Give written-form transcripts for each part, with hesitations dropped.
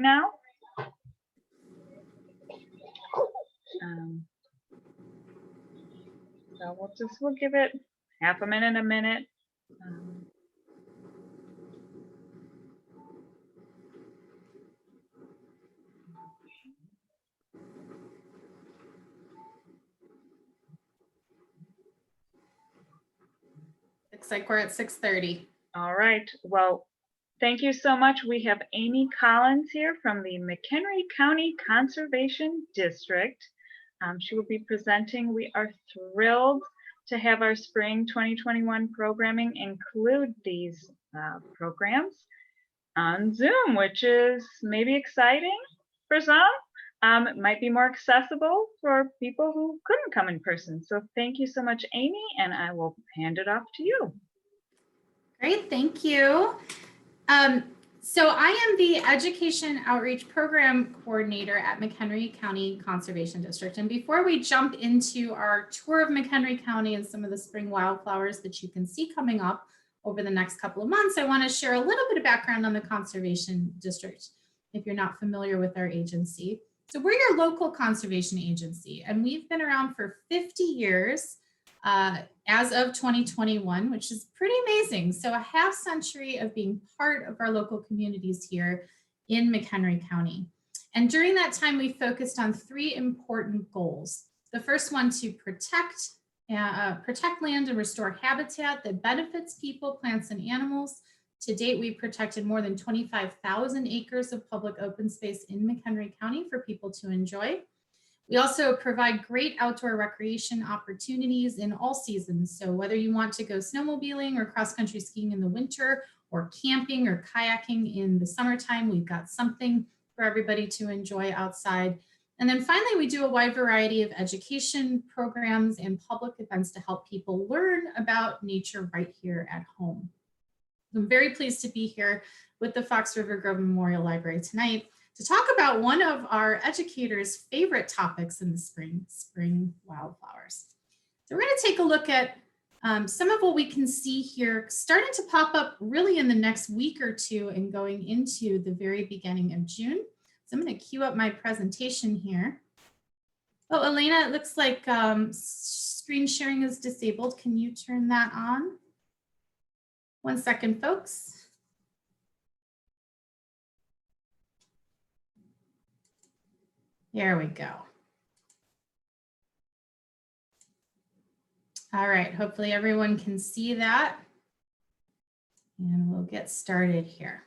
now. So we'll give it half a minute. Looks like we're at 6:30. All right. Well, thank you so much. We have Aimee Collins here from the McHenry County Conservation District. She will be presenting. We are thrilled to have our spring 2021 programming include these programs on Zoom, which is maybe exciting for some. It might be more accessible for people who couldn't come in person. So thank you so much, Aimee, and I will hand it off to you. Great, thank you. So I am the Education Outreach Program Coordinator at McHenry County Conservation District. And before we jump into our tour of McHenry County and some of the spring wildflowers that you can see coming up over the next couple of months, I want to share a little bit of background on the Conservation District, if you're not familiar with our agency. So we're your local conservation agency, and we've been around for 50 years. As of 2021, which is pretty amazing. So a half century of being part of our local communities here in McHenry County. And during that time, we focused on 3 important goals. The first one, to protect land and restore habitat that benefits people, plants, and animals. To date, we've protected more than 25,000 acres of public open space in McHenry County for people to enjoy. We also provide great outdoor recreation opportunities in all seasons. So whether you want to go snowmobiling or cross-country skiing in the winter, or camping or kayaking in the summertime, we've got something for everybody to enjoy outside. And then finally, we do a wide variety of education programs and public events to help people learn about nature right here at home. I'm very pleased to be here with the Fox River Grove Memorial Library tonight to talk about one of our educators' favorite topics in the spring wildflowers. So we're going to take a look at some of what we can see here starting to pop up really in the next week or two and going into the very beginning of June. So I'm going to queue up my presentation here. Oh, Elena, it looks like screen sharing is disabled. Can you turn that on? 1 second, folks. There we go. All right, hopefully everyone can see that. And we'll get started here.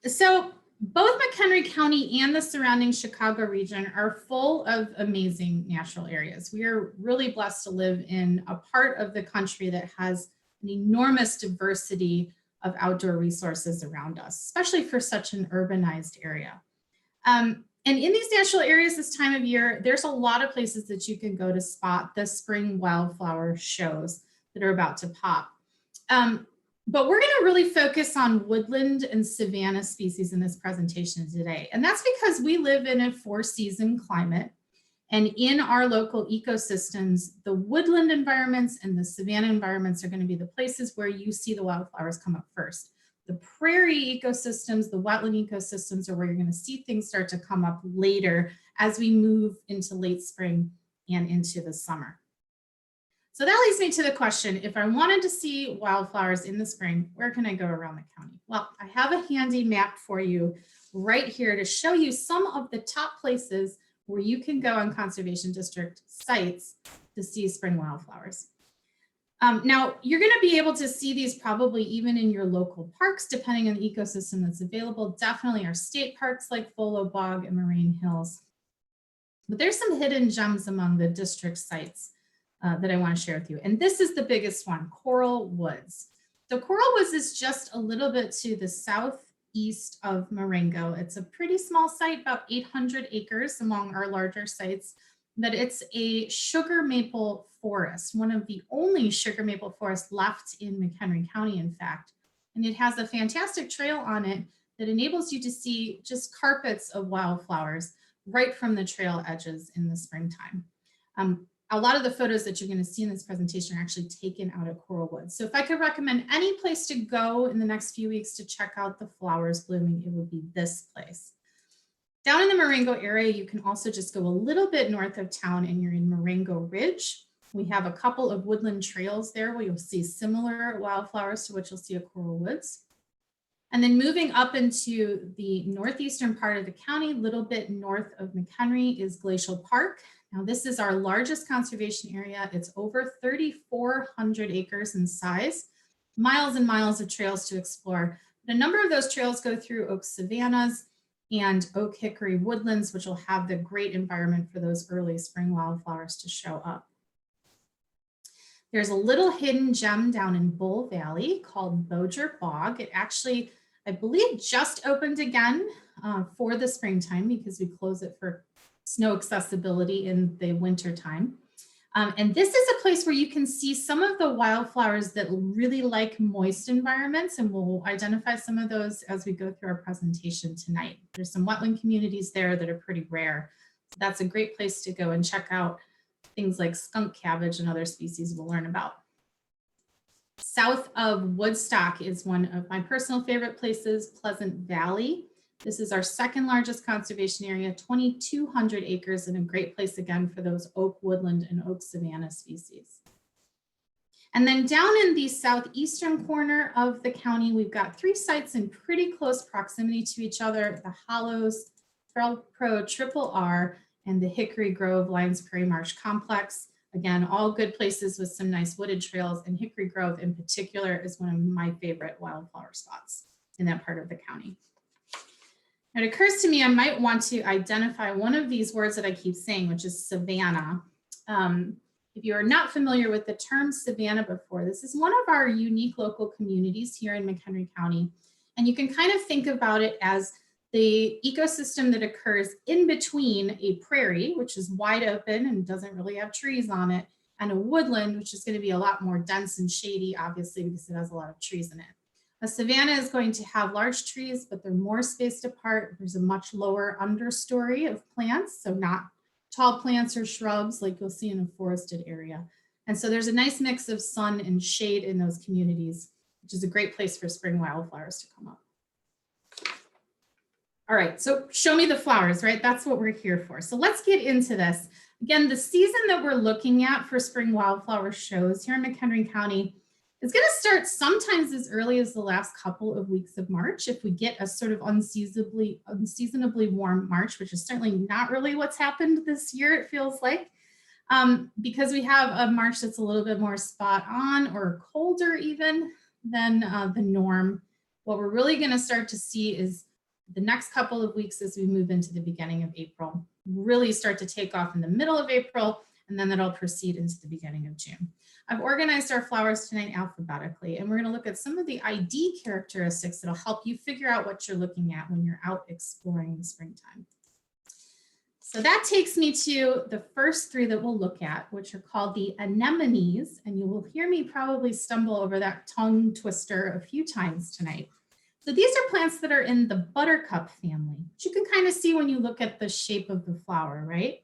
So both McHenry County and the surrounding Chicago region are full of amazing natural areas. We are really blessed to live in a part of the country that has an enormous diversity of outdoor resources around us, especially for such an urbanized area. And in these natural areas this time of year, there's a lot of places that you can go to spot the spring wildflower shows that are about to pop. But we're going to really focus on woodland and savanna species in this presentation today. And that's because we live in a 4-season climate. And in our local ecosystems, the woodland environments and the savanna environments are going to be the places where you see the wildflowers come up first. The prairie ecosystems, the wetland ecosystems are where you're going to see things start to come up later as we move into late spring and into the summer. So that leads me to the question, if I wanted to see wildflowers in the spring, where can I go around the county? Well, I have a handy map for you right here to show you some of the top places where you can go on Conservation District sites to see spring wildflowers. Now, you're going to be able to see these probably even in your local parks, depending on the ecosystem that's available. Definitely our state parks like Viola Bog and Moraine Hills. But there's some hidden gems among the district sites that I want to share with you. And this is the biggest one, Coral Woods. So Coral Woods is just a little bit to the southeast of Marengo. It's a pretty small site, about 800 acres among our larger sites, but it's a sugar maple forest, one of the only sugar maple forests left in McHenry County, in fact. And it has a fantastic trail on it that enables you to see just carpets of wildflowers right from the trail edges in the springtime. a lot of the photos that you're going to see in this presentation are actually taken out at Coral Woods. So if I could recommend any place to go in the next few weeks to check out the flowers blooming, it would be this place. Down in the Marengo area, you can also just go a little bit north of town and you're in Marengo Ridge. We have a couple of woodland trails there where you'll see similar wildflowers to what you'll see at Coral Woods. And then moving up into the northeastern part of the county, a little bit north of McHenry, is Glacial Park. Now, this is our largest conservation area. It's over 3,400 acres in size, miles and miles of trails to explore. But a number of those trails go through oak savannas and oak hickory woodlands, which will have the great environment for those early spring wildflowers to show up. There's a little hidden gem down in Bull Valley called Boger Bog. It actually, I believe, just opened again for the springtime because we close it for snow accessibility in the winter time. And this is a place where you can see some of the wildflowers that really like moist environments, and we'll identify some of those as we go through our presentation tonight. There's some wetland communities there that are pretty rare. So that's a great place to go and check out things like skunk cabbage and other species we'll learn about. South of Woodstock is one of my personal favorite places, Pleasant Valley. This is our second largest conservation area, 2,200 acres, and a great place again for those oak woodland and oak savanna species. And then down in the southeastern corner of the county, we've got 3 sites in pretty close proximity to each other: the Hollows, Pro Triple R, and the Hickory Grove Lions Prairie Marsh Complex. Again, all good places with some nice wooded trails, and Hickory Grove in particular is one of my favorite wildflower spots in that part of the county. It occurs to me I might want to identify one of these words that I keep saying, which is savanna. If you are not familiar with the term savanna before, this is one of our unique local communities here in McHenry County. And you can kind of think about it as the ecosystem that occurs in between a prairie, which is wide open and doesn't really have trees on it, and a woodland, which is going to be a lot more dense and shady, obviously, because it has a lot of trees in it. A savanna is going to have large trees, but they're more spaced apart. There's a much lower understory of plants, so not tall plants or shrubs like you'll see in a forested area. And so there's a nice mix of sun and shade in those communities, which is a great place for spring wildflowers to come up. All right, so show me the flowers, right? That's what we're here for. So let's get into this. Again, the season that we're looking at for spring wildflower shows here in McHenry County is going to start sometimes as early as the last couple of weeks of March if we get a sort of unseasonably warm March, which is certainly not really what's happened this year, it feels like, because we have a March that's a little bit more spot on or colder even than the norm. What we're really going to start to see is the next couple of weeks as we move into the beginning of April, really start to take off in the middle of April, and then that'll proceed into the beginning of June. I've organized our flowers tonight alphabetically, and we're going to look at some of the ID characteristics that'll help you figure out what you're looking at when you're out exploring the springtime. So that takes me to the first 3 that we'll look at, which are called the anemones, and you will hear me probably stumble over that tongue twister a few times tonight. So these are plants that are in the buttercup family, which you can kind of see when you look at the shape of the flower, right?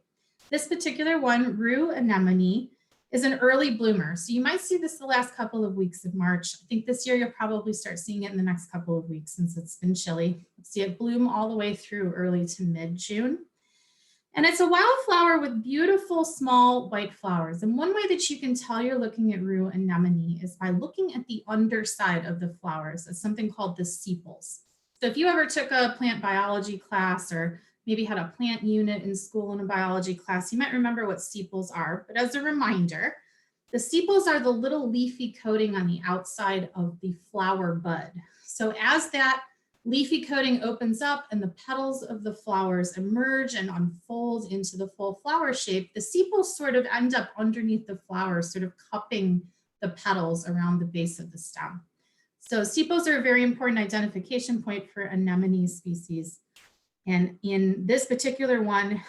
This particular one, rue anemone, is an early bloomer. So you might see this the last couple of weeks of March. I think this year you'll probably start seeing it in the next couple of weeks since it's been chilly. You'll see it bloom all the way through early to mid-June. And it's a wildflower with beautiful small white flowers. And one way that you can tell you're looking at rue anemone is by looking at the underside of the flowers. It's something called the sepals. So if you ever took a plant biology class or maybe had a plant unit in school in a biology class, you might remember what sepals are. But as a reminder, the sepals are the little leafy coating on the outside of the flower bud. So as that leafy coating opens up and the petals of the flowers emerge and unfold into the full flower shape, the sepals sort of end up underneath the flowers, sort of cupping the petals around the base of the stem. So sepals are a very important identification point for anemone species. And in this particular one,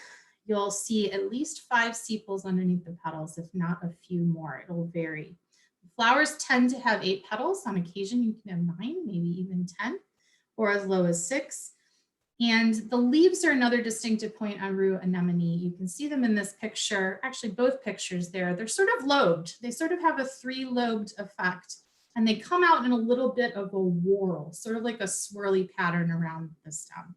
you'll see at least 5 sepals underneath the petals, if not a few more. It'll vary. Flowers tend to have 8 petals. On occasion, you can have 9, maybe even 10, or as low as 6. And the leaves are another distinctive point on rue anemone. You can see them in this picture, actually both pictures there. They're sort of lobed. They sort of have a 3-lobed effect, and they come out in a little bit of a whorl, sort of like a swirly pattern around the stem.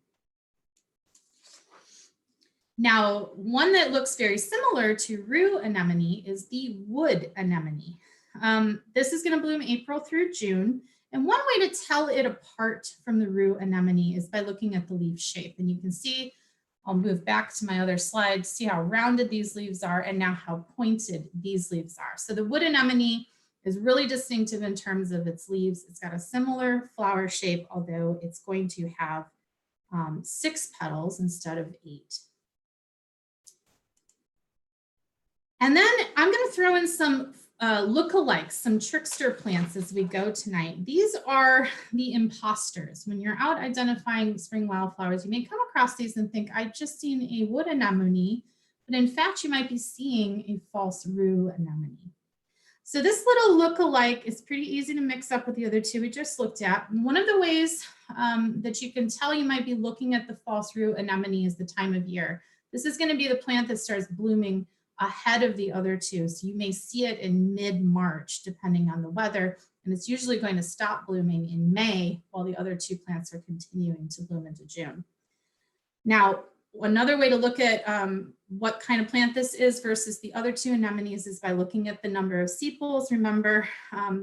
Now, one that looks very similar to rue anemone is the wood anemone. This is going to bloom April through June. And one way to tell it apart from the rue anemone is by looking at the leaf shape. And you can see, I'll move back to my other slide, see how rounded these leaves are and now how pointed these leaves are. So the wood anemone is really distinctive in terms of its leaves. It's got a similar flower shape, although it's going to have 6 petals instead of 8. And then I'm going to throw in some lookalikes, some trickster plants as we go tonight. These are the imposters. When you're out identifying spring wildflowers, you may come across these and think, I've just seen a wood anemone, but in fact, you might be seeing a false rue anemone. So this little lookalike is pretty easy to mix up with the other two we just looked at. And one of the ways that you can tell you might be looking at the false rue anemone is the time of year. This is going to be the plant that starts blooming ahead of the other two. So you may see it in mid-March, depending on the weather, and it's usually going to stop blooming in May while the other two plants are continuing to bloom into June. Now, another way to look at what kind of plant this is versus the other two anemones is by looking at the number of sepals. Remember,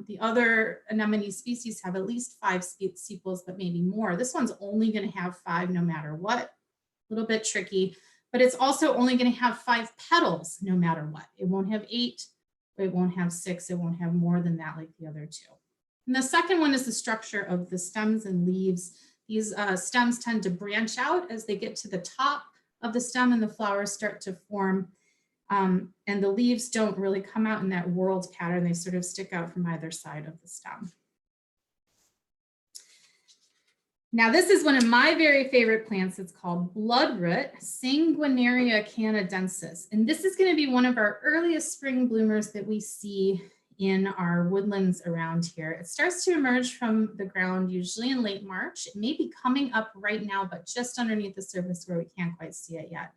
the other anemone species have at least 5 sepals, but maybe more. This one's only going to have 5 no matter what. A little bit tricky. But it's also only going to have 5 petals no matter what. It won't have 8, it won't have 6, it won't have more than that like the other two. And the second one is the structure of the stems and leaves. These stems tend to branch out as they get to the top of the stem and the flowers start to form. And the leaves don't really come out in that whorled pattern. They sort of stick out from either side of the stem. Now, this is one of my very favorite plants. It's called bloodroot, Sanguinaria canadensis. And this is going to be one of our earliest spring bloomers that we see in our woodlands around here. It starts to emerge from the ground usually in late March. It may be coming up right now, but just underneath the surface where we can't quite see it yet.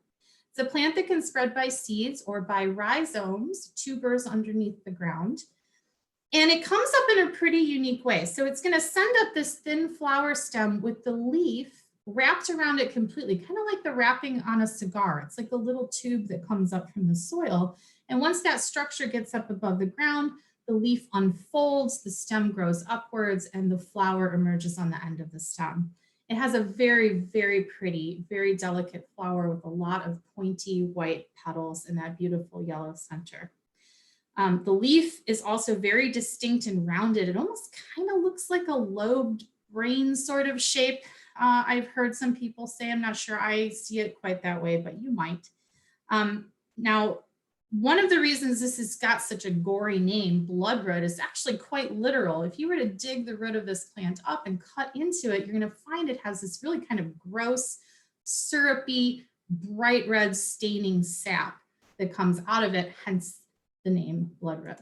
It's a plant that can spread by seeds or by rhizomes, tubers underneath the ground. And it comes up in a pretty unique way. So it's going to send up this thin flower stem with the leaf wrapped around it completely, kind of like the wrapping on a cigar. It's like a little tube that comes up from the soil. And once that structure gets up above the ground, the leaf unfolds, the stem grows upwards, and the flower emerges on the end of the stem. It has a very, very pretty, very delicate flower with a lot of pointy white petals and that beautiful yellow center. The leaf is also very distinct and rounded. It almost kind of looks like a lobed brain sort of shape. I've heard some people say, I'm not sure I see it quite that way, but you might. Now, one of the reasons this has got such a gory name, bloodroot, is actually quite literal. If you were to dig the root of this plant up and cut into it, you're going to find it has this really kind of gross, syrupy, bright red staining sap that comes out of it, hence the name bloodroot.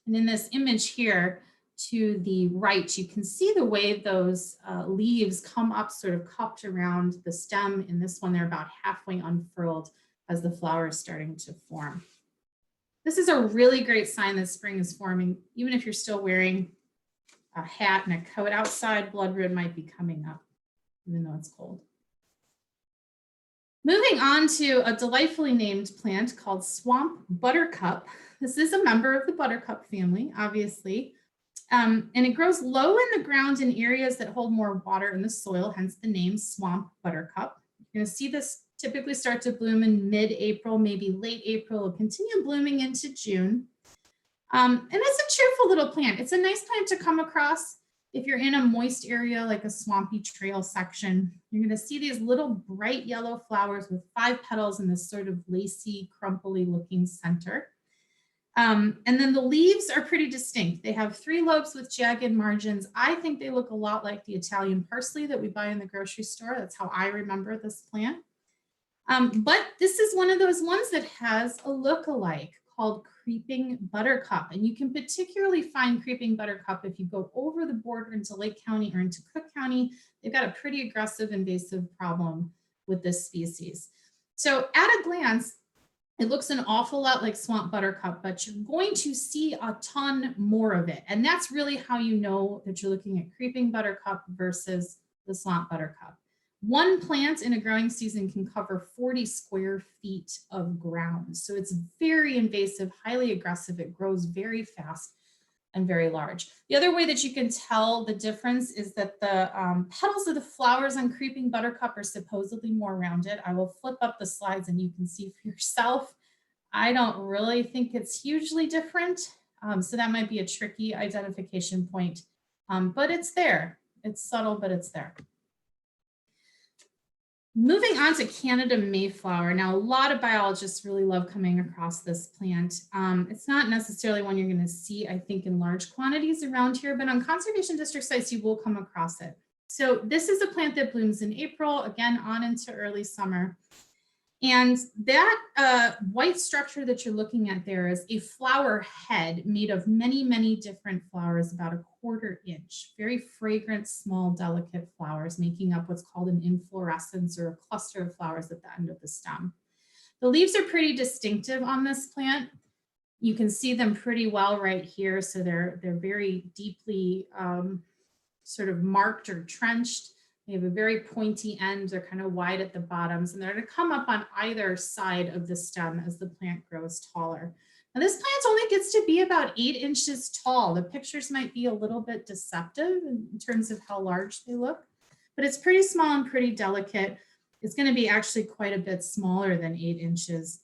And in this image here to the right, you can see the way those leaves come up sort of cupped around the stem. In this one, they're about halfway unfurled as the flower is starting to form. This is a really great sign that spring is forming. Even if you're still wearing a hat and a coat outside, bloodroot might be coming up, even though it's cold. Moving on to a delightfully named plant called swamp buttercup. This is a member of the buttercup family, obviously. And it grows low in the ground in areas that hold more water in the soil, hence the name swamp buttercup. You're going to see this typically start to bloom in mid-April, maybe late April. It'll continue blooming into June. And it's a cheerful little plant. It's a nice plant to come across if you're in a moist area like a swampy trail section. You're going to see these little bright yellow flowers with 5 petals in this sort of lacy, crumply looking center. And then the leaves are pretty distinct. They have 3 lobes with jagged margins. I think they look a lot like the Italian parsley that we buy in the grocery store. That's how I remember this plant. But this is one of those ones that has a look-alike called creeping buttercup. And you can particularly find creeping buttercup if you go over the border into Lake County or into Cook County. They've got a pretty aggressive invasive problem with this species. So at a glance, it looks an awful lot like swamp buttercup, but you're going to see a ton more of it. And that's really how you know that you're looking at creeping buttercup versus the swamp buttercup. One plant in a growing season can cover 40 square feet of ground. So it's very invasive, highly aggressive. It grows very fast and very large. The other way that you can tell the difference is that the petals of the flowers on creeping buttercup are supposedly more rounded. I will flip up the slides and you can see for yourself. I don't really think it's hugely different. So that might be a tricky identification point, but it's there. It's subtle, but it's there. Moving on to Canada Mayflower. Now, a lot of biologists really love coming across this plant. It's not necessarily one you're going to see, I think, in large quantities around here, but on conservation district sites, you will come across it. So this is a plant that blooms in April, again, on into early summer. And that white structure that you're looking at there is a flower head made of many, many different flowers, about 1/4 inch, very fragrant, small, delicate flowers, making up what's called an inflorescence or a cluster of flowers at the end of the stem. The leaves are pretty distinctive on this plant. You can see them pretty well right here. So they're very deeply sort of marked or trenched. They have a very pointy end. They're kind of wide at the bottoms, and they're going to come up on either side of the stem as the plant grows taller. Now, this plant only gets to be about 8 inches tall. The pictures might be a little bit deceptive in terms of how large they look, but it's pretty small and pretty delicate. It's going to be actually quite a bit smaller than 8 inches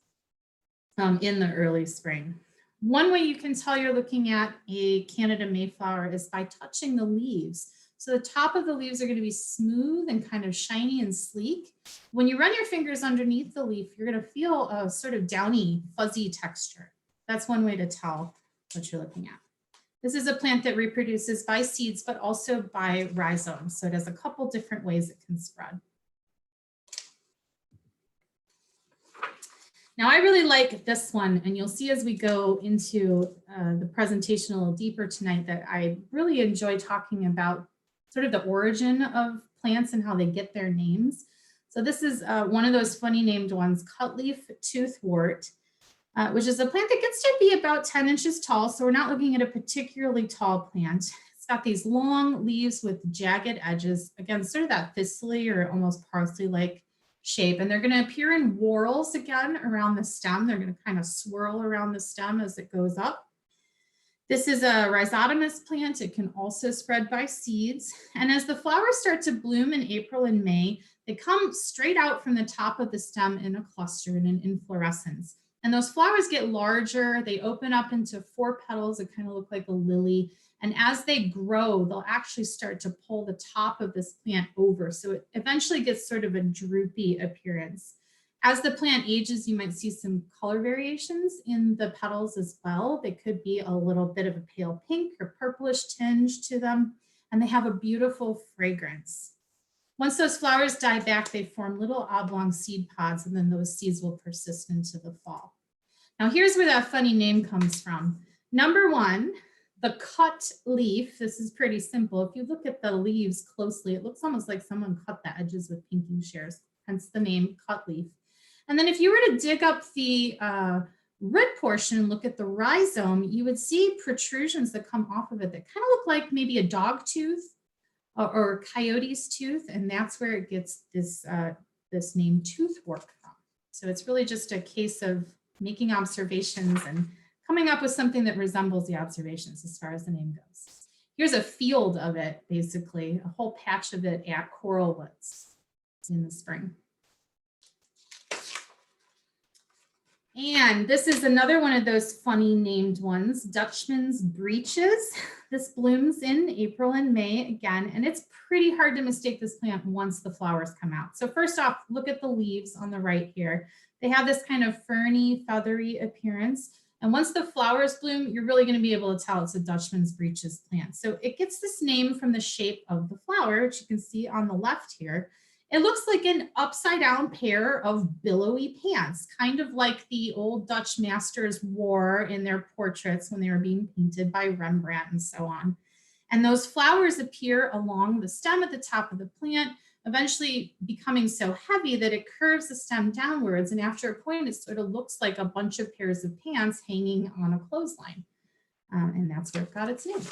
in the early spring. One way you can tell you're looking at a Canada Mayflower is by touching the leaves. So the top of the leaves are going to be smooth and kind of shiny and sleek. When you run your fingers underneath the leaf, you're going to feel a sort of downy, fuzzy texture. That's one way to tell what you're looking at. This is a plant that reproduces by seeds, but also by rhizomes. So it has a couple different ways it can spread. Now, I really like this one, and you'll see as we go into the presentation a little deeper tonight that I really enjoy talking about sort of the origin of plants and how they get their names. So this is one of those funny named ones, Leaf Toothwort, which is a plant that gets to be about 10 inches tall. So we're not looking at a particularly tall plant. It's got these long leaves with jagged edges, again, sort of that thistly or almost parsley-like shape. And they're going to appear in whorls again around the stem. They're going to kind of swirl around the stem as it goes up. This is a rhizotomous plant. It can also spread by seeds. And as the flowers start to bloom in April and May, they come straight out from the top of the stem in a cluster in an inflorescence. And those flowers get larger. They open up into 4 petals that kind of look like a lily. And as they grow, they'll actually start to pull the top of this plant over. So it eventually gets sort of a droopy appearance. As the plant ages, you might see some color variations in the petals as well. They could be a little bit of a pale pink or purplish tinge to them, and they have a beautiful fragrance. Once those flowers die back, they form little oblong seed pods, and then those seeds will persist into the fall. Now, here's where that funny name comes from. Number one, the cut leaf. This is pretty simple. If you look at the leaves closely, it looks almost like someone cut the edges with pinking shears, hence the name cut leaf. And then if you were to dig up the root portion and look at the rhizome, you would see protrusions that come off of it that kind of look like maybe a dog tooth or a coyote's tooth. And that's where it gets this, this name toothwort from. So it's really just a case of making observations and coming up with something that resembles the observations as far as the name goes. Here's a field of it, basically, a whole patch of it at Coral Woods in the spring. And this is another one of those funny named ones, Dutchmans Breeches. This blooms in April and May again, and it's pretty hard to mistake this plant once the flowers come out. So first off, look at the leaves on the right here. They have this kind of ferny, feathery appearance. And once the flowers bloom, you're really going to be able to tell it's a Dutchman's Breeches plant. So it gets this name from the shape of the flower, which you can see on the left here. It looks like an upside down pair of billowy pants, kind of like the old Dutch masters wore in their portraits when they were being painted by Rembrandt and so on. And those flowers appear along the stem at the top of the plant, eventually becoming so heavy that it curves the stem downwards. And after a point, it sort of looks like a bunch of pairs of pants hanging on a clothesline. And that's where it got its name.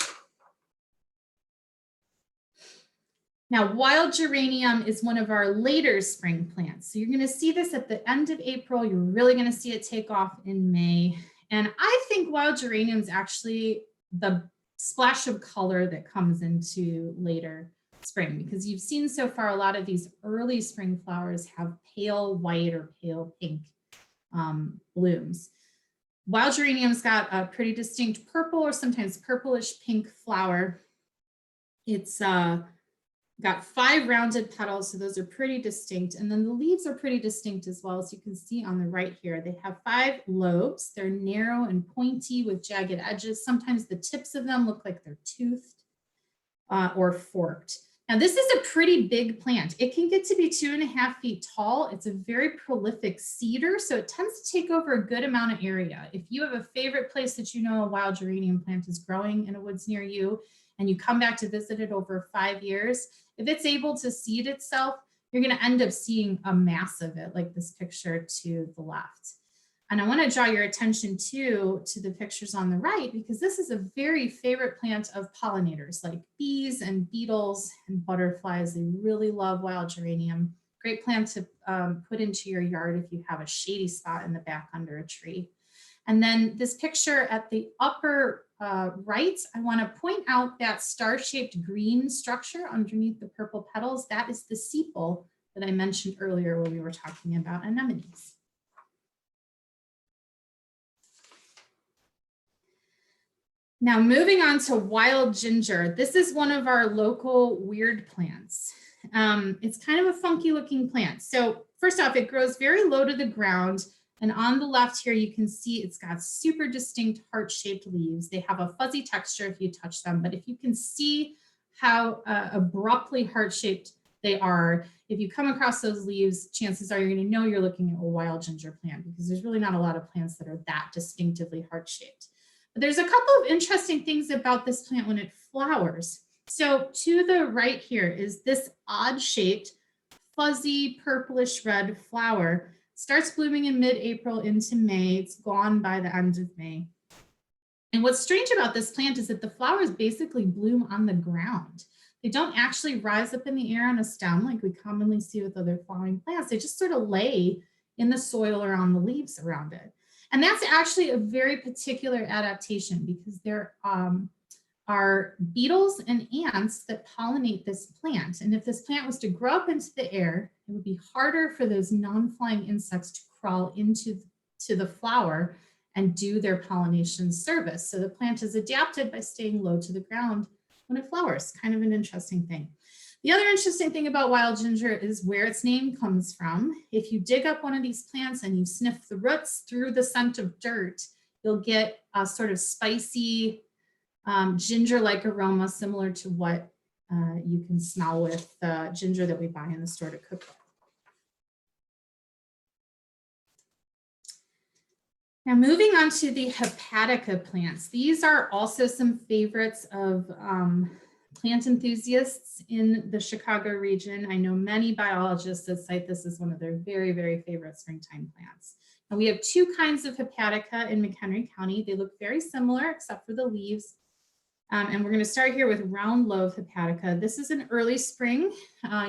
Now, wild geranium is one of our later spring plants. So you're going to see this at the end of April. You're really going to see it take off in May. And I think wild geranium is actually the splash of color that comes into later spring, because you've seen so far a lot of these early spring flowers have pale white or pale pink blooms. Wild geranium's got a pretty distinct purple or sometimes purplish pink flower. It's got 5 rounded petals, so those are pretty distinct. And then the leaves are pretty distinct as well, as you can see on the right here. They have 5 lobes. They're narrow and pointy with jagged edges. Sometimes the tips of them look like they're toothed or forked. Now, this is a pretty big plant. It can get to be 2.5 feet tall. It's a very prolific seeder, so it tends to take over a good amount of area. If you have a favorite place that you know a wild geranium plant is growing in a woods near you, and you come back to visit it over 5 years, if it's able to seed itself, you're going to end up seeing a mass of it, like this picture to the left. And I want to draw your attention to the pictures on the right, because this is a very favorite plant of pollinators like bees and beetles and butterflies. They really love wild geranium. Great plant to put into your yard if you have a shady spot in the back under a tree. And then this picture at the upper right, I want to point out that star-shaped green structure underneath the purple petals. That is the sepal that I mentioned earlier when we were talking about anemones. Now, moving on to wild ginger. This is one of our local weird plants. It's kind of a funky looking plant. So first off, it grows very low to the ground. And on the left here, you can see it's got super distinct heart-shaped leaves. They have a fuzzy texture if you touch them, but if you can see how abruptly heart-shaped they are, if you come across those leaves, chances are you're going to know you're looking at a wild ginger plant, because there's really not a lot of plants that are that distinctively heart-shaped. But there's a couple of interesting things about this plant when it flowers. So to the right here is this odd-shaped, fuzzy, purplish red flower. Starts blooming in mid-April into May. It's gone by the end of May. And what's strange about this plant is that the flowers basically bloom on the ground. They don't actually rise up in the air on a stem like we commonly see with other flowering plants. They just sort of lay in the soil or on the leaves around it. And that's actually a very particular adaptation, because there are beetles and ants that pollinate this plant. And if this plant was to grow up into the air, it would be harder for those non-flying insects to crawl into the flower and do their pollination service. So the plant is adapted by staying low to the ground when it flowers. Kind of an interesting thing. The other interesting thing about wild ginger is where its name comes from. If you dig up one of these plants and you sniff the roots through the scent of dirt, you'll get a sort of spicy, ginger-like aroma, similar to what you can smell with ginger that we buy in the store to cook with. Now, moving on to the hepatica plants. These are also some favorites of plant enthusiasts in the Chicago region. I know many biologists that cite this as one of their very, very favorite springtime plants. And we have 2 kinds of hepatica in McHenry County. They look very similar except for the leaves. And we're going to start here with round loaf hepatica. This is an early spring.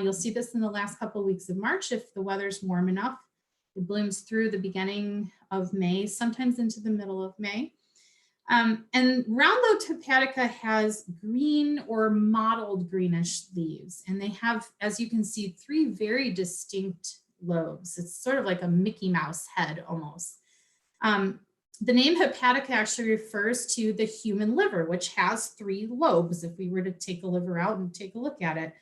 You'll see this in the last couple of weeks of March if the weather's warm enough. It blooms through the beginning of May, sometimes into the middle of May. And round loaf hepatica has green or mottled greenish leaves. And they have, as you can see, 3 very distinct lobes. It's sort of like a Mickey Mouse head almost. The name hepatica actually refers to the human liver, which has 3 lobes if we were to take a liver out and take a look at it.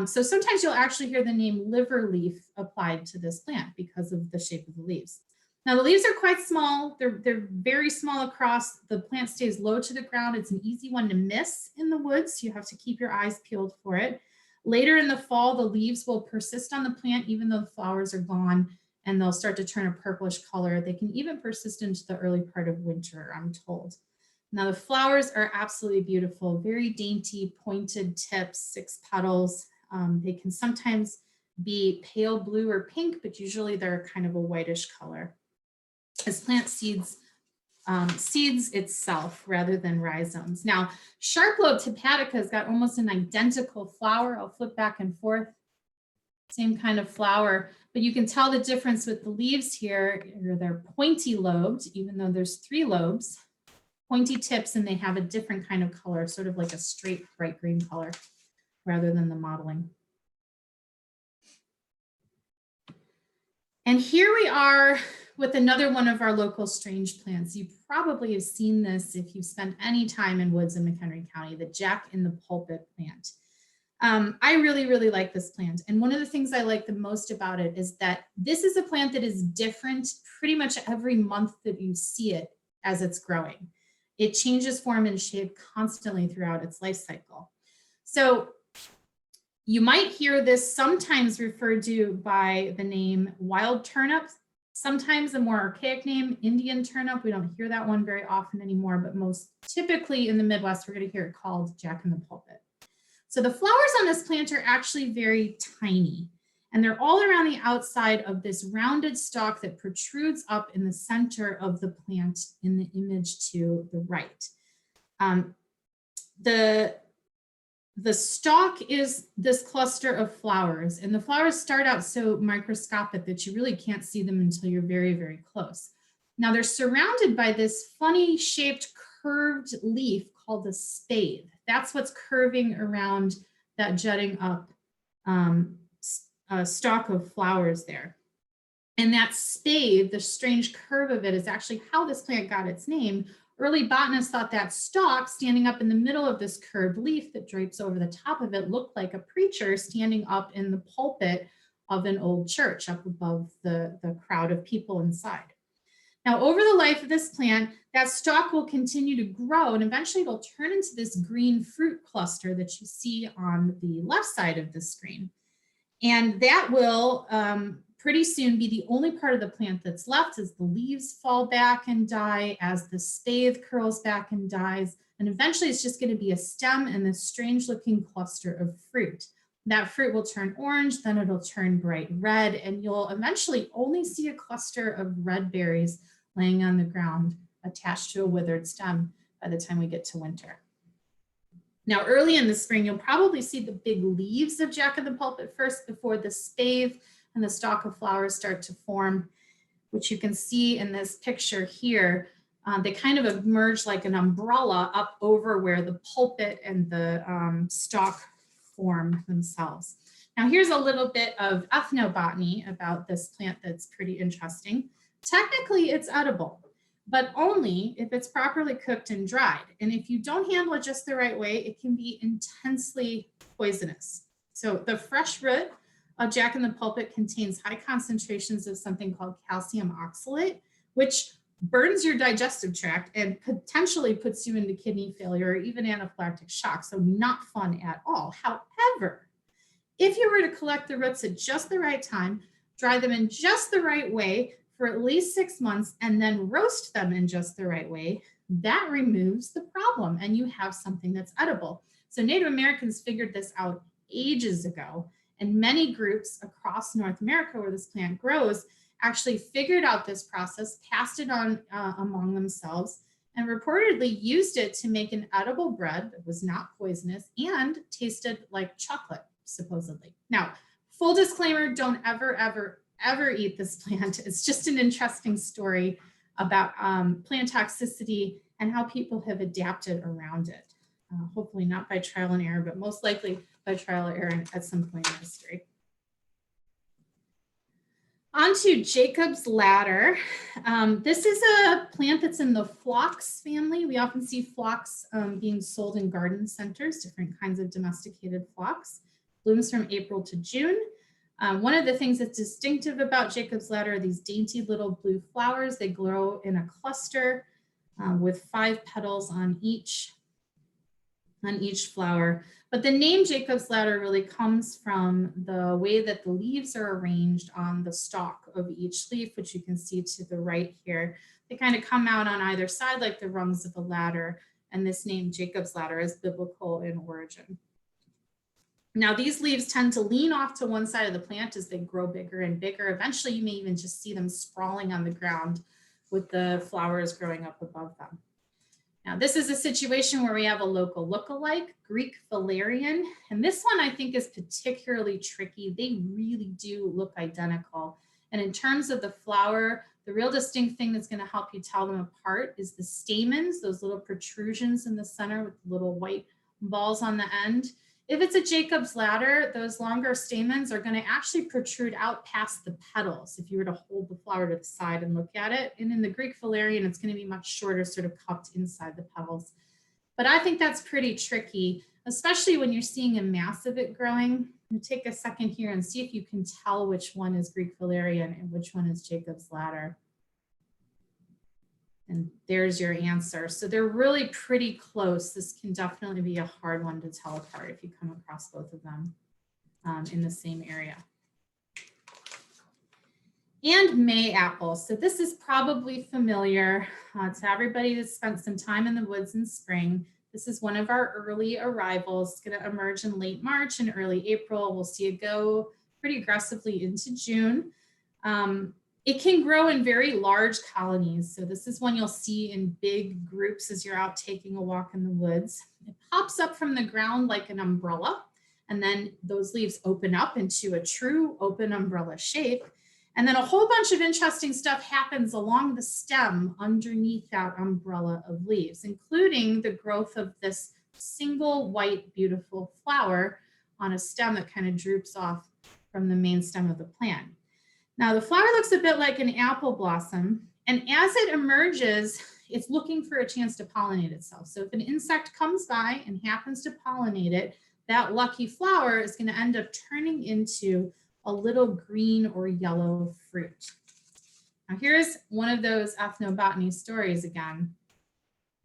So sometimes you'll actually hear the name liver leaf applied to this plant because of the shape of the leaves. Now the leaves are quite small. They're very small across. The plant stays low to the ground. It's an easy one to miss in the woods. You have to keep your eyes peeled for it. Later in the fall, the leaves will persist on the plant even though the flowers are gone, and they'll start to turn a purplish color. They can even persist into the early part of winter, I'm told. Now the flowers are absolutely beautiful, very dainty, pointed tips, 6 petals. They can sometimes be pale blue or pink, but usually they're kind of a whitish color. This plant seeds itself rather than rhizomes. Now, sharp-lobed hepatica has got almost an identical flower. I'll flip back and forth. Same kind of flower, but you can tell the difference with the leaves here. They're pointy lobed, even though there's 3 lobes, pointy tips, and they have a different kind of color, sort of like a straight bright green color rather than the mottling. And here we are with another one of our local strange plants. You probably have seen this if you've spent any time in woods in McHenry County, the Jack in the Pulpit plant. I really, really like this plant. And one of the things I like the most about it is that this is a plant that is different pretty much every month that you see it as it's growing. It changes form and shape constantly throughout its life cycle. So you might hear this sometimes referred to by the name wild turnip, sometimes a more archaic name, Indian turnip. We don't hear that one very often anymore, but most typically in the Midwest, we're going to hear it called Jack in the Pulpit. So the flowers on this plant are actually very tiny, and they're all around the outside of this rounded stalk that protrudes up in the center of the plant in the image to the right. The stalk is this cluster of flowers, and the flowers start out so microscopic that you really can't see them until you're very, very close. Now they're surrounded by this funny shaped curved leaf called a spathe. That's what's curving around that jutting up stalk of flowers there. And that spathe, the strange curve of it, is actually how this plant got its name. Early botanists thought that stalk standing up in the middle of this curved leaf that drapes over the top of it looked like a preacher standing up in the pulpit of an old church up above the crowd of people inside. Now, over the life of this plant, that stalk will continue to grow, and eventually it'll turn into this green fruit cluster that you see on the left side of the screen. And that will pretty soon be the only part of the plant that's left as the leaves fall back and die, as the spathe curls back and dies. And eventually it's just going to be a stem and this strange looking cluster of fruit. That fruit will turn orange, then it'll turn bright red, and you'll eventually only see a cluster of red berries laying on the ground attached to a withered stem by the time we get to winter. Now, early in the spring, you'll probably see the big leaves of Jack in the Pulpit first before the spathe and the stalk of flowers start to form, which you can see in this picture here. They kind of emerge like an umbrella up over where the pulpit and the stalk form themselves. Now, here's a little bit of ethnobotany about this plant that's pretty interesting. Technically, it's edible, but only if it's properly cooked and dried. And if you don't handle it just the right way, it can be intensely poisonous. So the fresh root of Jack in the Pulpit contains high concentrations of something called calcium oxalate, which burns your digestive tract and potentially puts you into kidney failure or even anaphylactic shock. So not fun at all. However, if you were to collect the roots at just the right time, dry them in just the right way for at least 6 months, and then roast them in just the right way, that removes the problem and you have something that's edible. So Native Americans figured this out ages ago, and many groups across North America where this plant grows actually figured out this process, passed it on among themselves, and reportedly used it to make an edible bread that was not poisonous and tasted like chocolate, supposedly. Now, full disclaimer, don't ever eat this plant. It's just an interesting story about plant toxicity and how people have adapted around it. Hopefully not by trial and error, but most likely by trial or error at some point in history. On to Jacob's Ladder. This is a plant that's in the phlox family. We often see phlox being sold in garden centers, different kinds of domesticated phlox. Blooms from April to June. One of the things that's distinctive about Jacob's Ladder are these dainty little blue flowers. They grow in a cluster with 5 petals on each flower. But the name Jacob's ladder really comes from the way that the leaves are arranged on the stalk of each leaf, which you can see to the right here. They kind of come out on either side like the rungs of a ladder. And this name Jacob's ladder is biblical in origin. Now these leaves tend to lean off to one side of the plant as they grow bigger and bigger. Eventually you may even just see them sprawling on the ground with the flowers growing up above them. Now this is a situation where we have a local look-alike, Greek Valerian, and this one I think is particularly tricky. They really do look identical. And in terms of the flower, the real distinct thing that's going to help you tell them apart is the stamens, those little protrusions in the center with little white balls on the end. If it's a Jacob's ladder, those longer stamens are going to actually protrude out past the petals if you were to hold the flower to the side and look at it. And in the Greek Valerian, it's going to be much shorter, sort of cupped inside the petals. But I think that's pretty tricky, especially when you're seeing a mass of it growing. Take a second here and see if you can tell which one is Greek Valerian and which one is Jacob's ladder. And there's your answer. So they're really pretty close. This can definitely be a hard one to tell apart if you come across both of them in the same area. And Mayapul. So this is probably familiar to everybody that's spent some time in the woods in spring. This is one of our early arrivals. It's going to emerge in late March and early April. We'll see it go pretty aggressively into June. It can grow in very large colonies. So this is one you'll see in big groups as you're out taking a walk in the woods. It pops up from the ground like an umbrella, and then those leaves open up into a true open umbrella shape. And then a whole bunch of interesting stuff happens along the stem underneath that umbrella of leaves, including the growth of this single white, beautiful flower on a stem that kind of droops off from the main stem of the plant. Now the flower looks a bit like an apple blossom, and as it emerges, it's looking for a chance to pollinate itself. So if an insect comes by and happens to pollinate it, that lucky flower is going to end up turning into a little green or yellow fruit. Now here's one of those ethnobotany stories again.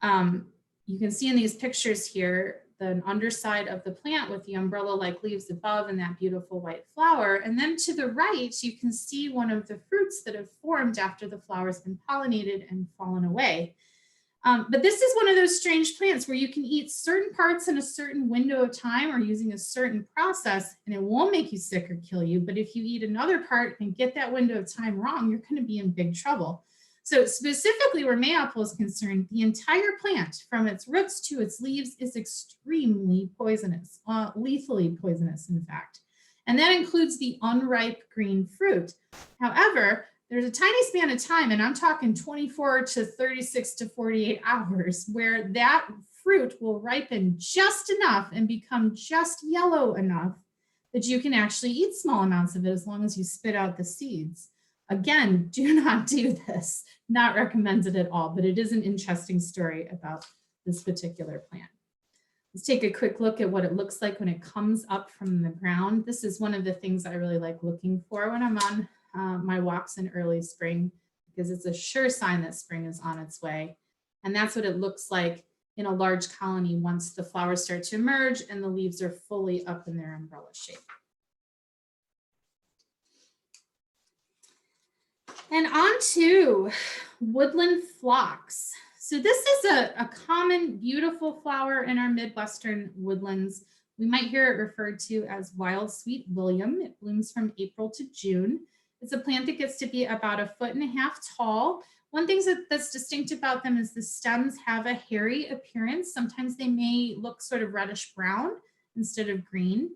You can see in these pictures here, the underside of the plant with the umbrella-like leaves above and that beautiful white flower. And then to the right, you can see one of the fruits that have formed after the flower's been pollinated and fallen away. But this is one of those strange plants where you can eat certain parts in a certain window of time or using a certain process, and it won't make you sick or kill you. But if you eat another part and get that window of time wrong, you're going to be in big trouble. So specifically where Mayapul is concerned, the entire plant from its roots to its leaves is extremely poisonous, lethally poisonous, in fact. And that includes the unripe green fruit. However, there's a tiny span of time, and I'm talking 24 to 36 to 48 hours, where that fruit will ripen just enough and become just yellow enough that you can actually eat small amounts of it as long as you spit out the seeds. Again, do not do this, not recommended at all, but it is an interesting story about this particular plant. Let's take a quick look at what it looks like when it comes up from the ground. This is one of the things I really like looking for when I'm on my walks in early spring, because it's a sure sign that spring is on its way. And that's what it looks like in a large colony once the flowers start to emerge and the leaves are fully up in their umbrella shape. And on to Woodland Phlox. So this is a common, beautiful flower in our Midwestern woodlands. We might hear it referred to as wild sweet William. It blooms from April to June. It's a plant that gets to be about 1.5 feet tall. One thing that's distinct about them is the stems have a hairy appearance. Sometimes they may look sort of reddish brown instead of green.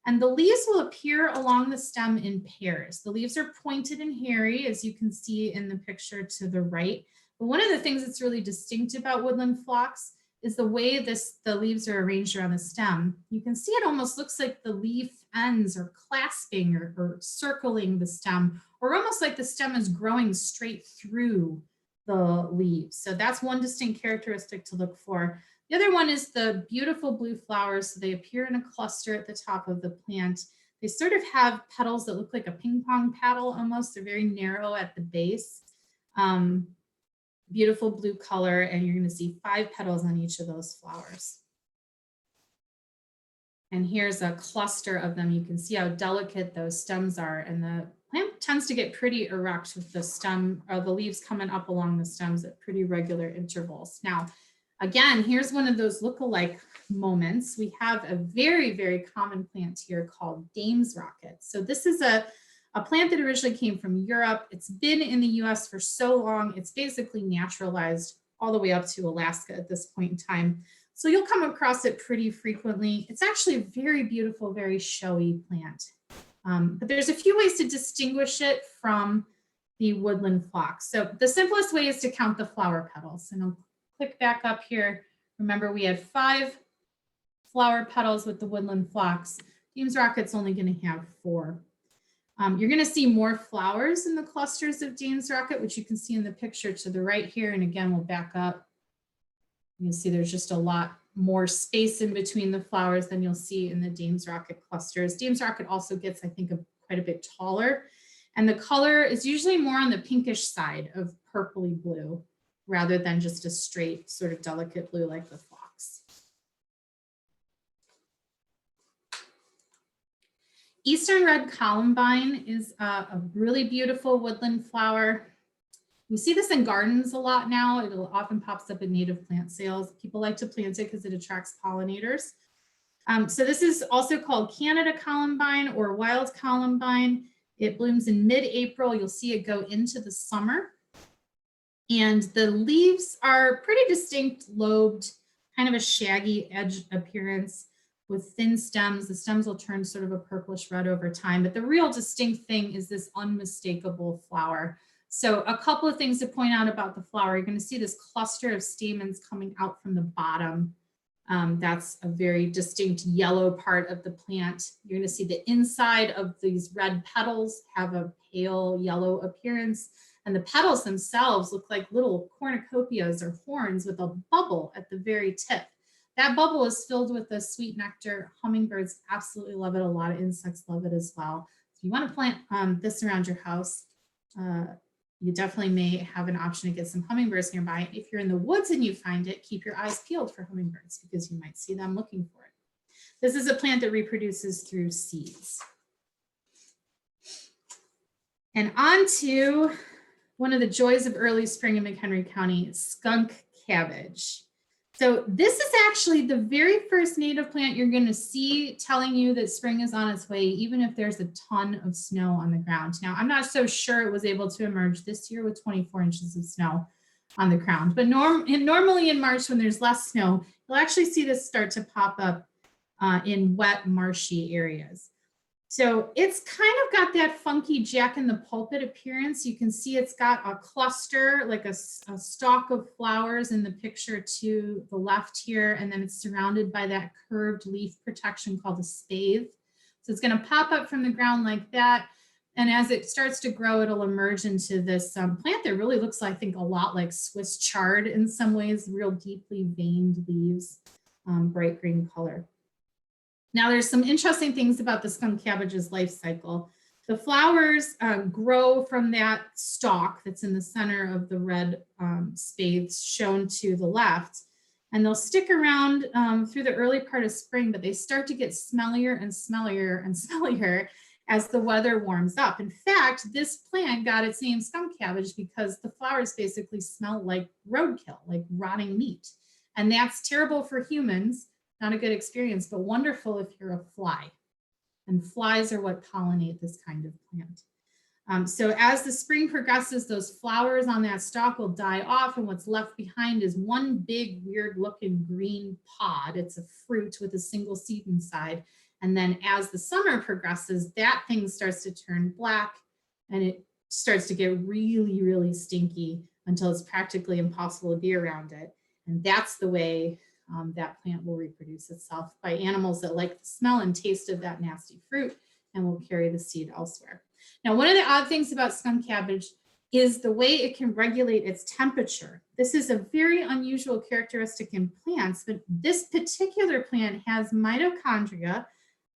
And the leaves will appear along the stem in pairs. The leaves are pointed and hairy, as you can see in the picture to the right. But one of the things that's really distinct about Woodland Phlox is the way the leaves are arranged around the stem. You can see it almost looks like the leaf ends are clasping or circling the stem, or almost like the stem is growing straight through the leaves. So that's one distinct characteristic to look for. The other one is the beautiful blue flowers. So they appear in a cluster at the top of the plant. They sort of have petals that look like a ping pong paddle almost. They're very narrow at the base. Beautiful blue color, and you're going to see 5 petals on each of those flowers. And here's a cluster of them. You can see how delicate those stems are. And the plant tends to get pretty erect with the stem or the leaves coming up along the stems at pretty regular intervals. Now, again, here's one of those look-alike moments. We have a very, very common plant here called Dame's Rocket. So this is a plant that originally came from Europe. It's been in the US for so long, it's basically naturalized all the way up to Alaska at this point in time. So you'll come across it pretty frequently. It's actually a very beautiful, very showy plant. But there's a few ways to distinguish it from the woodland phlox. So the simplest way is to count the flower petals. And I'll click back up here. Remember, we had 5 flower petals with the woodland phlox. Dame's Rocket's only going to have 4. You're going to see more flowers in the clusters of Dame's Rocket, which you can see in the picture to the right here. And again, we'll back up. You can see there's just a lot more space in between the flowers than you'll see in the Dame's Rocket clusters. Dame's Rocket also gets, I think, quite a bit taller. And the color is usually more on the pinkish side of purpley blue, rather than just a straight sort of delicate blue like the phlox. Eastern red columbine is a really beautiful woodland flower. We see this in gardens a lot now. It often pops up in native plant sales. People like to plant it because it attracts pollinators. So this is also called Canada columbine or wild columbine. It blooms in mid-April. You'll see it go into the summer. And the leaves are pretty distinct, lobed, kind of a shaggy edge appearance with thin stems. The stems will turn sort of a purplish red over time. But the real distinct thing is this unmistakable flower. So a couple of things to point out about the flower. You're going to see this cluster of stamens coming out from the bottom. That's a very distinct yellow part of the plant. You're going to see the inside of these red petals have a pale yellow appearance. And the petals themselves look like little cornucopias or horns with a bubble at the very tip. That bubble is filled with the sweet nectar. Hummingbirds absolutely love it. A lot of insects love it as well. If you want to plant this around your house, you definitely may have an option to get some hummingbirds nearby. If you're in the woods and you find it, keep your eyes peeled for hummingbirds because you might see them looking for it. This is a plant that reproduces through seeds. And on to one of the joys of early spring in McHenry County, skunk cabbage. So this is actually the very first native plant you're going to see telling you that spring is on its way, even if there's a ton of snow on the ground. Now, I'm not so sure it was able to emerge this year with 24 inches of snow on the ground, but normally in March when there's less snow, you'll actually see this start to pop up in wet, marshy areas. So it's kind of got that funky Jack in the Pulpit appearance. You can see it's got a cluster, like a stalk of flowers in the picture to the left here, and then it's surrounded by that curved leaf protection called a spathe. So it's going to pop up from the ground like that, and as it starts to grow, it'll emerge into this plant that really looks, I think, a lot like Swiss chard in some ways, real deeply veined leaves, bright green color. Now, there's some interesting things about the skunk cabbage's life cycle. The flowers grow from that stalk that's in the center of the red spathes shown to the left, and they'll stick around through the early part of spring, but they start to get smellier and smellier and smellier as the weather warms up. In fact, this plant got its name skunk cabbage because the flowers basically smell like roadkill, like rotting meat. And that's terrible for humans. Not a good experience, but wonderful if you're a fly. And flies are what pollinate this kind of plant. So as the spring progresses, those flowers on that stalk will die off, and what's left behind is one big, weird-looking green pod. It's a fruit with a single seed inside. And then as the summer progresses, that thing starts to turn black, and it starts to get really, really stinky until it's practically impossible to be around it. And that's the way that plant will reproduce itself, by animals that like the smell and taste of that nasty fruit and will carry the seed elsewhere. Now, one of the odd things about skunk cabbage is the way it can regulate its temperature. This is a very unusual characteristic in plants, but this particular plant has mitochondria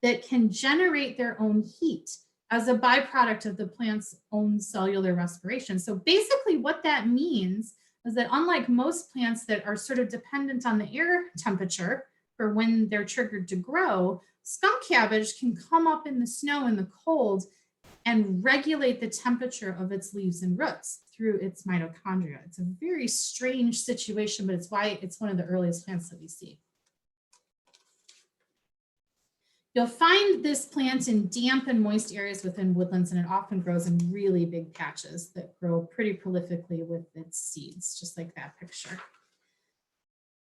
that can generate their own heat as a byproduct of the plant's own cellular respiration. So basically what that means is that unlike most plants that are sort of dependent on the air temperature for when they're triggered to grow, skunk cabbage can come up in the snow and the cold and regulate the temperature of its leaves and roots through its mitochondria. It's a very strange situation, but it's why it's one of the earliest plants that we see. You'll find this plant in damp and moist areas within woodlands, and it often grows in really big patches that grow pretty prolifically with its seeds, just like that picture.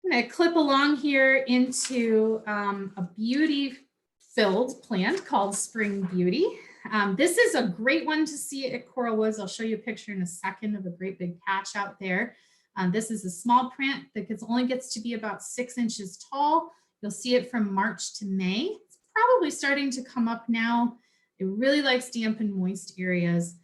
I'm going to clip along here into a beauty-filled plant called Spring Beauty. This is a great one to see at Coral Woods. I'll show you a picture in a second of a great big patch out there. This is a small plant that only gets to be about 6 inches tall. You'll see it from March to May. It's probably starting to come up now. It really likes damp and moist areas.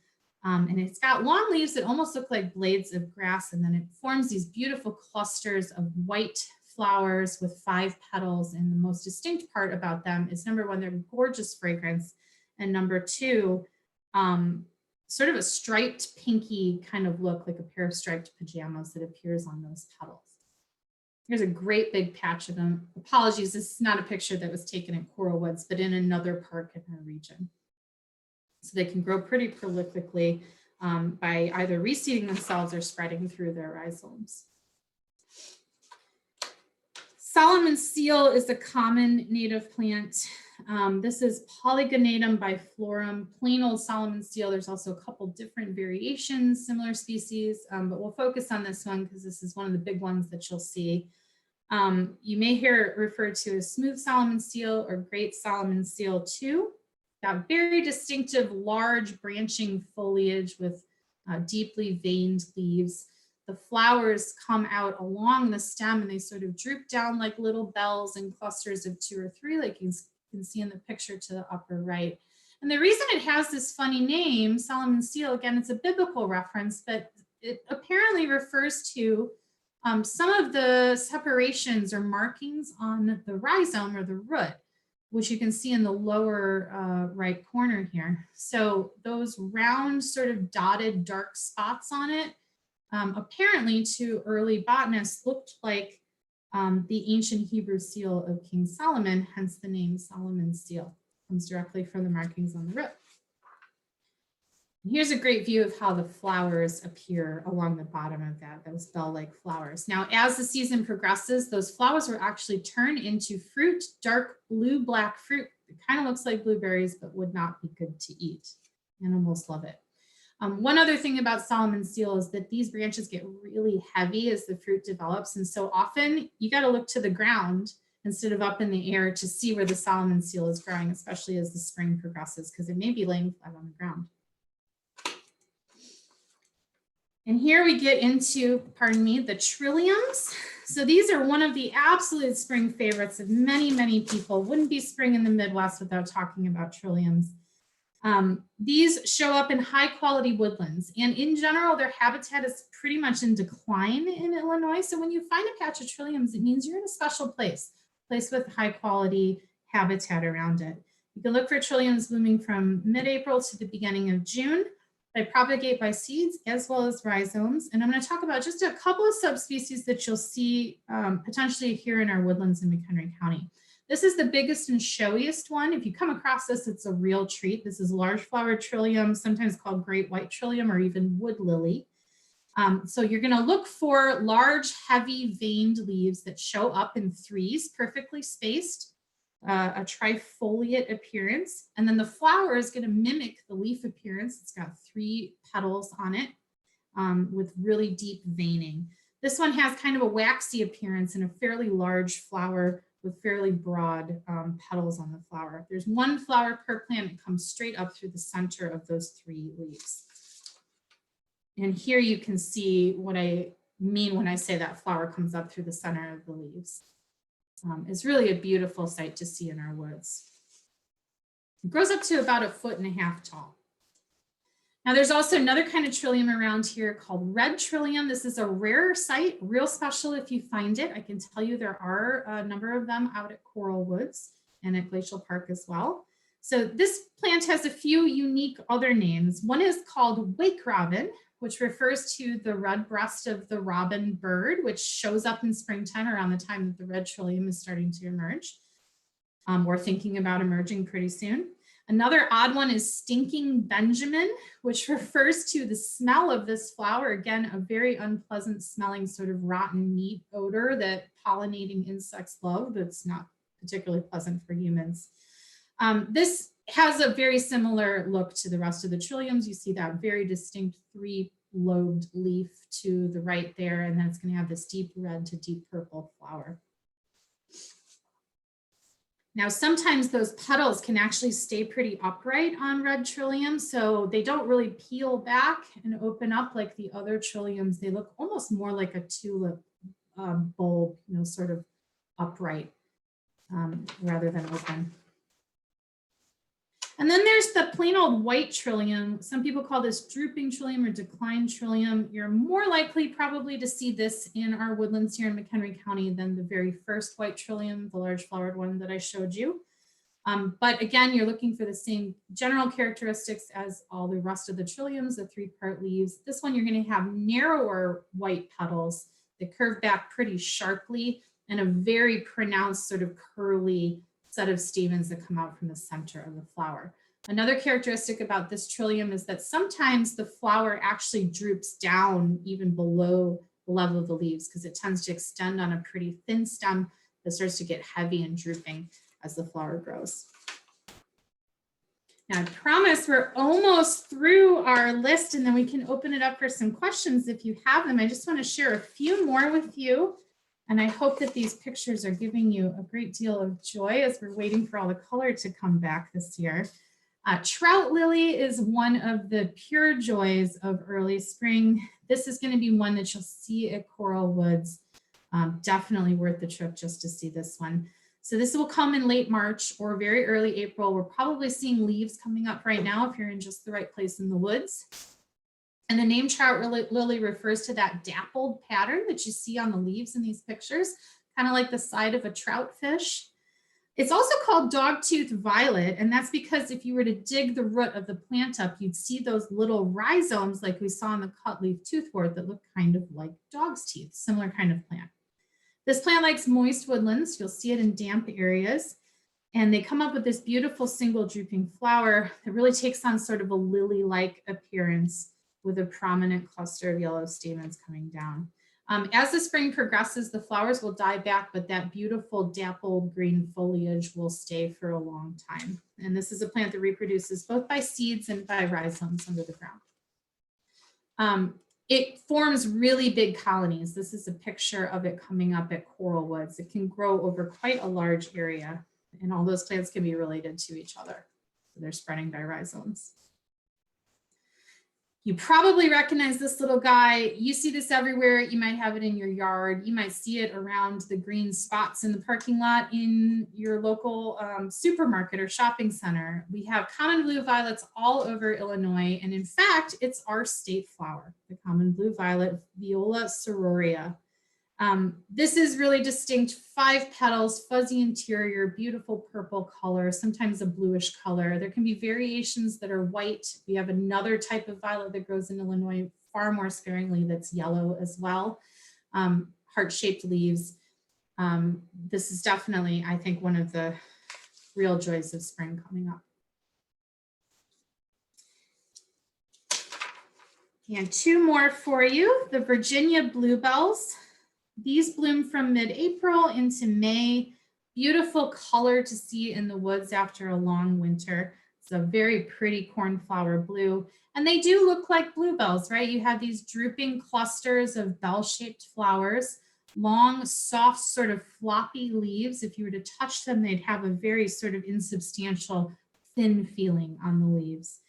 And it's got long leaves that almost look like blades of grass. And then it forms these beautiful clusters of white flowers with 5 petals. And the most distinct part about them is, number one, their gorgeous fragrance. And number 2, sort of a striped pinky kind of look, like a pair of striped pajamas that appears on those petals. Here's a great big patch of them. Apologies, this is not a picture that was taken at Coral Woods, but in another park in our region. So they can grow pretty prolifically by either reseeding themselves or spreading through their rhizomes. Solomon seal is a common native plant. This is Polygonatum biflorum, plain old Solomon seal. There's also a couple different variations, similar species, but we'll focus on this one because this is one of the big ones that you'll see. You may hear it referred to as smooth Solomon seal or great Solomon seal too. Got very distinctive, large branching foliage with deeply veined leaves. The flowers come out along the stem and they sort of droop down like little bells in clusters of 2 or 3, like you can see in the picture to the upper right. And the reason it has this funny name, Solomon seal, again, it's a biblical reference, but it apparently refers to some of the separations or markings on the rhizome or the root, which you can see in the lower right corner here. So those round sort of dotted dark spots on it, apparently to early botanists looked like the ancient Hebrew seal of King Solomon, hence the name Solomon seal. Comes directly from the markings on the root. And here's a great view of how the flowers appear along the bottom of that, those bell-like flowers. Now, as the season progresses, those flowers will actually turn into fruit, dark blue-black fruit. It kind of looks like blueberries, but would not be good to eat. Animals love it. One other thing about Solomon seal is that these branches get really heavy as the fruit develops. And so often you got to look to the ground instead of up in the air to see where the Solomon seal is growing, especially as the spring progresses, because it may be laying flat on the ground. And here we get into, pardon me, the trilliums. So these are one of the absolute spring favorites of many, many people. Wouldn't be spring in the Midwest without talking about trilliums. These show up in high quality woodlands, and in general, their habitat is pretty much in decline in Illinois. So when you find a patch of trilliums, it means you're in a special place with high quality habitat around it. You can look for trilliums blooming from mid-April to the beginning of June. They propagate by seeds as well as rhizomes. And I'm going to talk about just a couple of subspecies that you'll see potentially here in our woodlands in McHenry County. This is the biggest and showiest one. If you come across this, it's a real treat. This is large flowered trillium, sometimes called great white trillium or even wood lily. So you're going to look for large, heavy veined leaves that show up in threes, perfectly spaced, a trifoliate appearance. And then the flower is going to mimic the leaf appearance. It's got 3 petals on it with really deep veining. This one has kind of a waxy appearance and a fairly large flower with fairly broad petals on the flower. There's 1 flower per plant that comes straight up through the center of those 3 leaves. And here you can see what I mean when I say that flower comes up through the center of the leaves. It's really a beautiful sight to see in our woods. It grows up to about 1.5 feet tall. Now there's also another kind of trillium around here called red trillium. This is a rarer site, real special if you find it. I can tell you there are a number of them out at Coral Woods and at Glacial Park as well. So this plant has a few unique other names. One is called wake robin, which refers to the red breast of the robin bird, which shows up in springtime around the time that the red trillium is starting to emerge. or thinking about emerging pretty soon. Another odd one is stinking Benjamin, which refers to the smell of this flower. Again, a very unpleasant smelling sort of rotten meat odor that pollinating insects love, but it's not particularly pleasant for humans. This has a very similar look to the rest of the trilliums. You see that very distinct 3-lobed leaf to the right there, and then it's going to have this deep red to deep purple flower. Now, sometimes those petals can actually stay pretty upright on red trillium, so they don't really peel back and open up like the other trilliums. They look almost more like a tulip bulb, you know, sort of upright rather than open. And then there's the plain old white trillium. Some people call this drooping trillium or declined trillium. You're more likely probably to see this in our woodlands here in McHenry County than the very first white trillium, the large flowered one that I showed you. But again, you're looking for the same general characteristics as all the rest of the trilliums, the 3-part leaves. This one, you're going to have narrower white petals that curve back pretty sharply and a very pronounced sort of curly set of stamens that come out from the center of the flower. Another characteristic about this trillium is that sometimes the flower actually droops down even below the level of the leaves because it tends to extend on a pretty thin stem that starts to get heavy and drooping as the flower grows. Now, I promise we're almost through our list and then we can open it up for some questions if you have them. I just want to share a few more with you. And I hope that these pictures are giving you a great deal of joy as we're waiting for all the color to come back this year. Trout Lily is one of the pure joys of early spring. This is going to be one that you'll see at Coral Woods. Definitely worth the trip just to see this one. So this will come in late March or very early April. We're probably seeing leaves coming up right now if you're in just the right place in the woods. And the name Trout Lily refers to that dappled pattern that you see on the leaves in these pictures, kind of like the side of a trout fish. It's also called dogtooth violet, and that's because if you were to dig the root of the plant up, you'd see those little rhizomes like we saw in the cut leaf toothwort that look kind of like dog's teeth, similar kind of plant. This plant likes moist woodlands. You'll see it in damp areas. And they come up with this beautiful single drooping flower that really takes on sort of a lily-like appearance with a prominent cluster of yellow stamens coming down. As the spring progresses, the flowers will die back, but that beautiful dappled green foliage will stay for a long time. And this is a plant that reproduces both by seeds and by rhizomes under the ground. It forms really big colonies. This is a picture of it coming up at Coral Woods. It can grow over quite a large area, and all those plants can be related to each other. So they're spreading by rhizomes. You probably recognize this little guy. You see this everywhere. You might have it in your yard. You might see it around the green spots in the parking lot in your local supermarket or shopping center. We have common blue violets all over Illinois. And in fact, it's our state flower, the common blue violet, Viola Sororia. This is really distinct, 5 petals, fuzzy interior, beautiful purple color, sometimes a bluish color. There can be variations that are white. We have another type of violet that grows in Illinois far more sparingly that's yellow as well. Heart-shaped leaves. This is definitely, I think, one of the real joys of spring coming up. And 2 more for you, the Virginia bluebells. These bloom from mid-April into May. Beautiful color to see in the woods after a long winter. It's a very pretty cornflower blue. And they do look like bluebells, right? You have these drooping clusters of bell-shaped flowers, long, soft, sort of floppy leaves. If you were to touch them, they'd have a very sort of insubstantial, thin feeling on the leaves.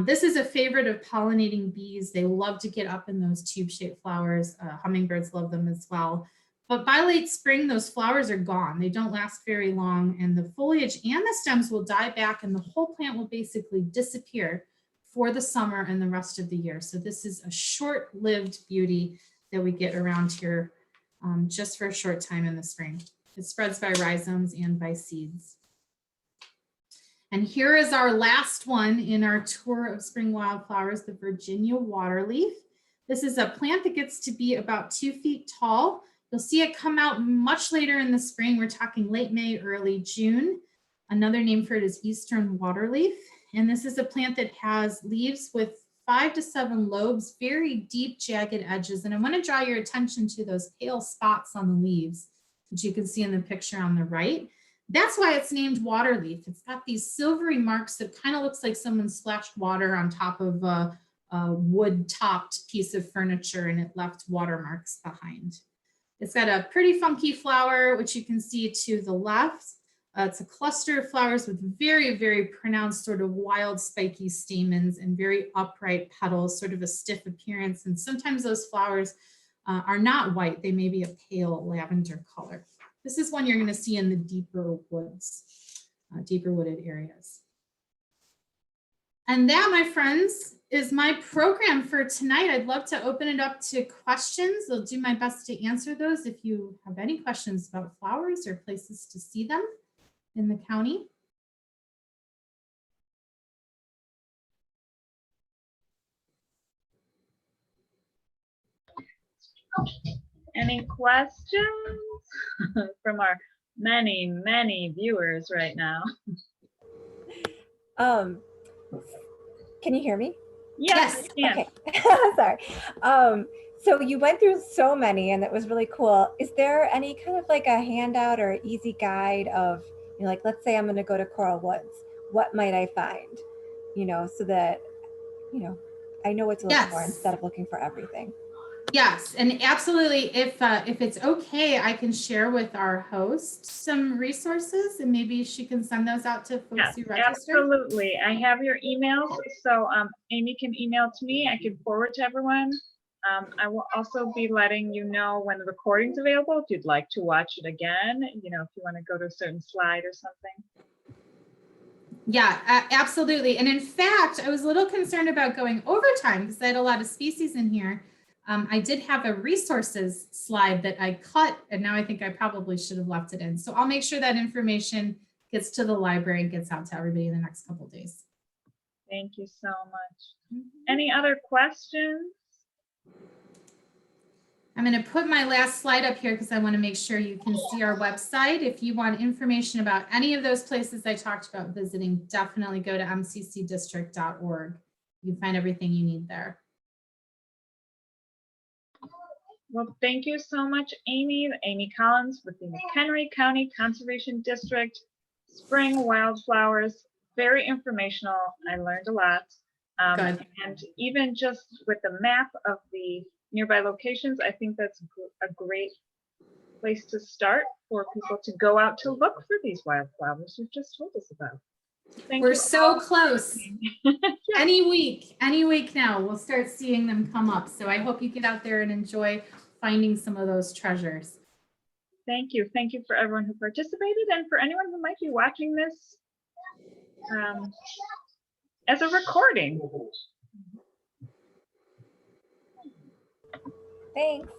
This is a favorite of pollinating bees. They love to get up in those tube-shaped flowers. Hummingbirds love them as well. But by late spring, those flowers are gone. They don't last very long, and the foliage and the stems will die back, and the whole plant will basically disappear for the summer and the rest of the year. So this is a short-lived beauty that we get around here just for a short time in the spring. It spreads by rhizomes and by seeds. And here is our last one in our tour of spring wildflowers, the Virginia waterleaf. This is a plant that gets to be about 2 feet tall. You'll see it come out much later in the spring. We're talking late May, early June. Another name for it is Eastern Waterleaf. And this is a plant that has leaves with 5 to 7 lobes, very deep jagged edges. And I want to draw your attention to those pale spots on the leaves, which you can see in the picture on the right. That's why it's named waterleaf. It's got these silvery marks that kind of looks like someone splashed water on top of a wood-topped piece of furniture and it left watermarks behind. It's got a pretty funky flower, which you can see to the left. It's a cluster of flowers with very, very pronounced sort of wild spiky stamens and very upright petals, sort of a stiff appearance. And sometimes those flowers are not white. They may be a pale lavender color. This is one you're going to see in the deeper woods, deeper wooded areas. And that, my friends, is my program for tonight. I'd love to open it up to questions. I'll do my best to answer those if you have any questions about flowers or places to see them in the county. Any questions from our many, many viewers right now? Can you hear me? Yes. Yes. Okay. Sorry. So you went through so many and it was really cool. Is there any kind of like a handout or easy guide of, you know, like, let's say I'm going to go to Coral Woods. What might I find? You know, so that, you know, I know what to look for instead of looking for everything. Yes, and absolutely. If it's okay, I can share with our host some resources and maybe she can send those out to folks who register. Absolutely. I have your emails. So Aimee can email to me. I can forward to everyone. I will also be letting you know when the recording's available if you'd like to watch it again, you know, if you want to go to a certain slide or something. Yeah, absolutely. And in fact, I was a little concerned about going overtime because I had a lot of species in here. I did have a resources slide that I cut, and now I think I probably should have left it in. So I'll make sure that information gets to the library and gets out to everybody in the next couple of days. Thank you so much. Any other questions? I'm going to put my last slide up here because I want to make sure you can see our website. If you want information about any of those places I talked about visiting, definitely go to mccdistrict.org. You can find everything you need there. Well, thank you so much, Aimee. Aimee Collins with the McHenry County Conservation District. Spring wildflowers, very informational. I learned a lot. Good. And even just with the map of the nearby locations, I think that's a great place to start for people to go out to look for these wildflowers you've just told us about. We're so close. Any week now, we'll start seeing them come up. So I hope you get out there and enjoy finding some of those treasures. Thank you. Thank you for everyone who participated and for anyone who might be watching this as a recording. Thanks.